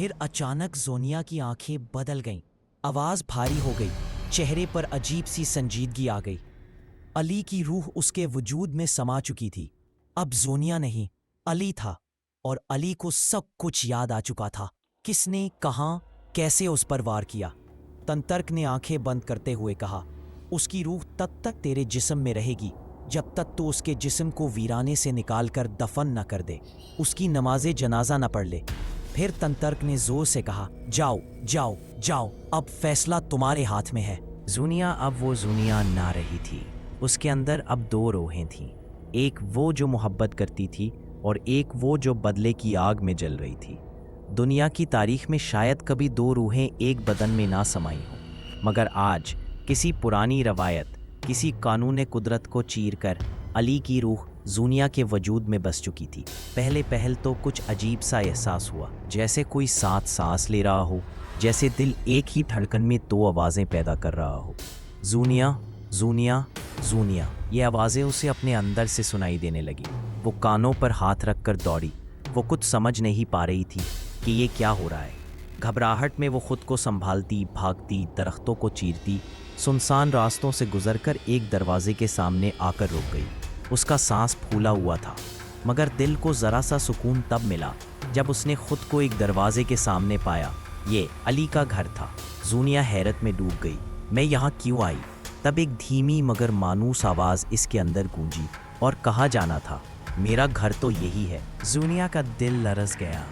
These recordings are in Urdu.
پھر اچانک زونیا کی آنکھیں بدل گئیں، آواز بھاری ہو گئی، چہرے پر عجیب سی سنجیدگی آ گئی۔ علی کی روح اس کے وجود میں سما چکی تھی۔ اب زونیا نہیں، علی تھا، اور علی کو سب کچھ یاد آ چکا تھا۔ کس نے، کہاں، کیسے اس پر وار کیا؟ تنترک نے آنکھیں بند کرتے ہوئے کہا، اس کی روح تب تک تیرے جسم میں رہے گی جب تک تو اس کے جسم کو ویرانے سے نکال کر دفن نہ کر دے، اس کی نماز جنازہ نہ پڑھ لے۔ پھر تنترک نے زور سے کہا، جاؤ جاؤ جاؤ، اب فیصلہ تمہارے ہاتھ میں ہے۔ زونیا اب وہ زونیا نہ رہی تھی۔ اس کے اندر اب دو روحیں تھیں، ایک وہ جو محبت کرتی تھی اور ایک وہ جو بدلے کی آگ میں جل رہی تھی۔ دنیا کی تاریخ میں شاید کبھی دو روحیں ایک بدن میں نہ سمائی ہوں، مگر آج کسی پرانی روایت، کسی قانون قدرت کو چیر کر علی کی روح زونیا کے وجود میں بس چکی تھی۔ پہل تو کچھ عجیب سا احساس ہوا، جیسے کوئی ساتھ سانس لے رہا ہو، جیسے دل ایک ہی دھڑکن میں دو آوازیں پیدا کر رہا ہو، زونیا زونیا زونیا۔ یہ آوازیں اسے اپنے اندر سے سنائی دینے لگی۔ وہ کانوں پر ہاتھ رکھ کر دوڑی۔ وہ کچھ سمجھ نہیں پا رہی تھی کہ یہ کیا ہو رہا ہے۔ گھبراہٹ میں وہ خود کو سنبھالتی، بھاگتی، درختوں کو چیرتی، سنسان راستوں سے گزر کر ایک دروازے کے سامنے آ کر رک گئی۔ اس کا سانس پھولا ہوا تھا، مگر دل کو ذرا سا سکون تب ملا جب اس نے خود کو ایک دروازے کے سامنے پایا۔ یہ علی کا گھر تھا۔ زونیا حیرت میں ڈوب گئی، میں یہاں کیوں آئی؟ تب ایک دھیمی مگر مانوس آواز اس کے اندر گونجی اور کہا جانا تھا، میرا گھر تو یہی ہے۔ زونیا کا دل لرز گیا۔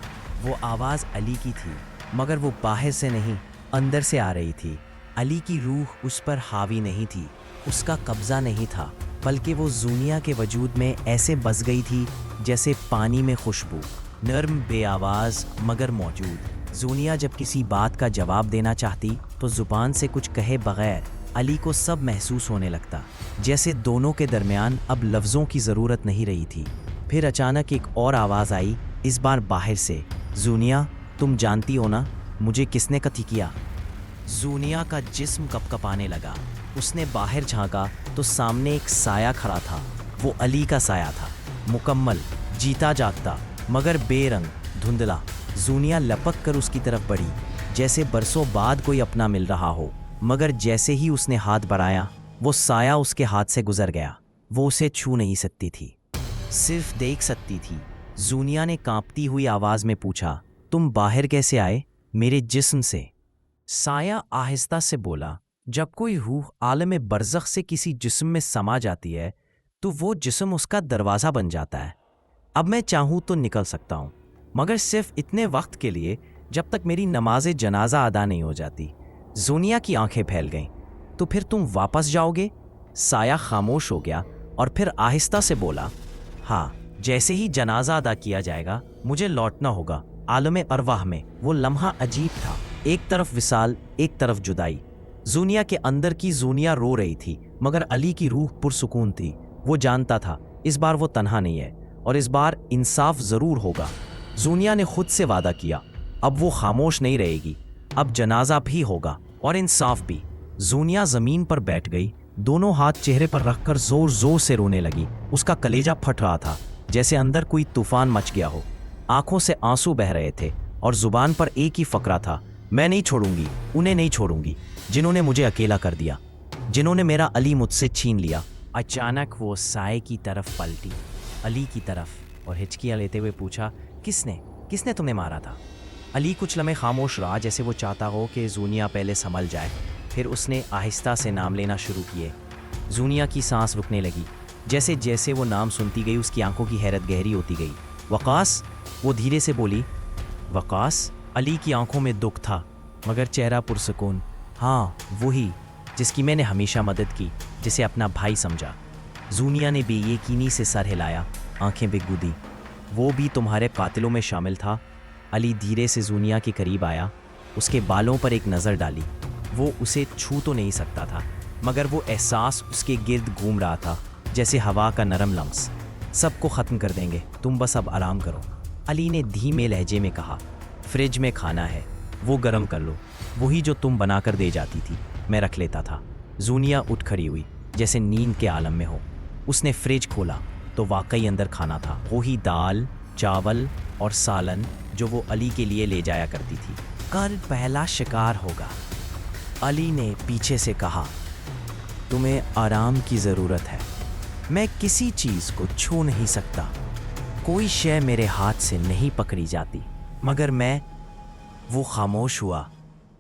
وہ آواز علی کی تھی، مگر وہ باہر سے نہیں، اندر سے آ رہی تھی۔ علی کی روح اس پر حاوی نہیں تھی، اس کا قبضہ نہیں تھا، بلکہ وہ زونیا کے وجود میں ایسے بس گئی تھی جیسے پانی میں خوشبو، نرم، بے آواز، مگر موجود۔ زونیا جب کسی بات کا جواب دینا چاہتی تو زبان سے کچھ کہے بغیر علی کو سب محسوس ہونے لگتا، جیسے دونوں کے درمیان اب لفظوں کی ضرورت نہیں رہی تھی۔ پھر اچانک ایک اور آواز آئی، اس بار باہر سے، زونیا تم جانتی ہو نا مجھے کس نے قتل کیا؟ زونیا کا جسم کپکپانے لگا۔ اس نے باہر جھانکا تو سامنے ایک سایہ کھڑا تھا۔ وہ علی کا سایہ تھا، مکمل، جیتا جاگتا، مگر بے رنگ، دھندلا۔ زونیا لپک کر اس کی طرف بڑھی، جیسے برسوں بعد کوئی اپنا مل رہا ہو، مگر جیسے ہی اس نے ہاتھ بڑھایا وہ سایہ اس کے ہاتھ سے گزر گیا۔ وہ اسے چھو نہیں سکتی تھی، صرف دیکھ سکتی تھی۔ زونیا نے کانپتی ہوئی آواز میں پوچھا، تم باہر کیسے آئے؟ میرے جسم سے، سایہ آہستہ سے بولا۔ جب کوئی روح عالم برزخ سے کسی جسم میں سما جاتی ہے تو وہ جسم اس کا دروازہ بن جاتا ہے۔ اب میں چاہوں تو نکل سکتا ہوں، مگر صرف اتنے وقت کے لیے جب تک میری نماز جنازہ ادا نہیں ہو جاتی۔ زونیا کی آنکھیں پھیل گئیں، تو پھر تم واپس جاؤ گے؟ سایہ خاموش ہو گیا اور پھر آہستہ سے بولا، ہاں، جیسے ہی جنازہ ادا کیا جائے گا مجھے لوٹنا ہوگا عالم ارواح میں۔ وہ لمحہ عجیب تھا، ایک طرف وصال، ایک طرف جدائی۔ زونیا کے اندر کی زونیا رو رہی تھی، مگر علی کی روح پرسکون تھی۔ وہ جانتا تھا اس بار وہ تنہا نہیں ہے، اور اس بار انصاف ضرور ہوگا۔ زونیا نے خود سے وعدہ کیا، اب وہ خاموش نہیں رہے گی، اب جنازہ بھی ہوگا اور انصاف بھی۔ زونیا زمین پر بیٹھ گئی، دونوں ہاتھ چہرے پر رکھ کر زور زور سے رونے لگی۔ اس کا کلیجہ پھٹ رہا تھا، جیسے اندر کوئی طوفان مچ گیا ہو۔ آنکھوں سے آنسو بہ رہے تھے اور زبان پر ایک ہی فقرہ تھا، میں نہیں چھوڑوں گی، انہیں نہیں چھوڑوں گی جنہوں نے مجھے اکیلا کر دیا، جنہوں نے میرا علی مجھ سے چھین لیا۔ اچانک وہ سائے کی طرف پلٹی، علی کی طرف، اور ہچکیاں لیتے ہوئے پوچھا، کس نے تمہیں مارا تھا؟ علی کچھ لمحے خاموش رہا، جیسے وہ چاہتا ہو کہ زونیا پہلے سنبھل جائے۔ پھر اس نے آہستہ سے نام لینا شروع کیے۔ زونیا کی سانس رکنے لگی، جیسے جیسے وہ نام سنتی گئی اس کی آنکھوں کی حیرت گہری ہوتی گئی۔ وقاص، وہ دھیرے سے بولی۔ وقاص؟ علی کی آنکھوں میں دکھ تھا، مگر چہرہ پرسکون۔ ہاں، وہی جس کی میں نے ہمیشہ مدد کی، جسے اپنا بھائی سمجھا۔ زونیا نے بے یقینی سے سر ہلایا، آنکھیں بگو دی۔ وہ بھی تمہارے قاتلوں میں شامل تھا؟ علی دھیرے سے زونیا کے قریب آیا، اس کے بالوں پر ایک نظر ڈالی۔ وہ اسے چھو تو نہیں سکتا تھا، مگر وہ احساس اس کے گرد گھوم رہا تھا، جیسے ہوا کا نرم لمس۔ سب کو ختم کر دیں گے، تم بس اب آرام کرو، علی نے دھیمے لہجے میں کہا۔ فریج میں کھانا ہے، وہ گرم کر لو، وہی جو تم بنا کر دے جاتی تھی، میں رکھ لیتا تھا۔ زونیا اٹھ کھڑی ہوئی، جیسے نیند کے عالم میں ہو۔ اس نے فریج کھولا تو واقعی اندر کھانا تھا، وہی دال، چاول اور سالن جو وہ علی کے لیے لے جایا کرتی تھی۔ کل پہلا شکار ہوگا، علی نے پیچھے سے کہا۔ تمہیں آرام کی ضرورت ہے، میں کسی چیز کو چھو نہیں سکتا، کوئی شے میرے ہاتھ سے نہیں پکڑی جاتی۔ مگر میں، وہ خاموش ہوا،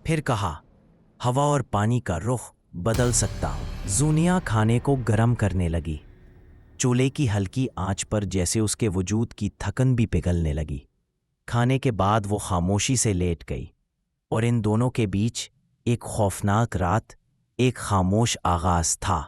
پھر کہا، ہوا اور پانی کا رخ بدل سکتا ہوں۔ زونیا کھانے کو گرم کرنے لگی، چولہے کی ہلکی آنچ پر جیسے اس کے وجود کی تھکن بھی پگھلنے لگی۔ کھانے کے بعد وہ خاموشی سے لیٹ گئی، اور ان دونوں کے بیچ ایک خوفناک رات، ایک خاموش آغاز تھا۔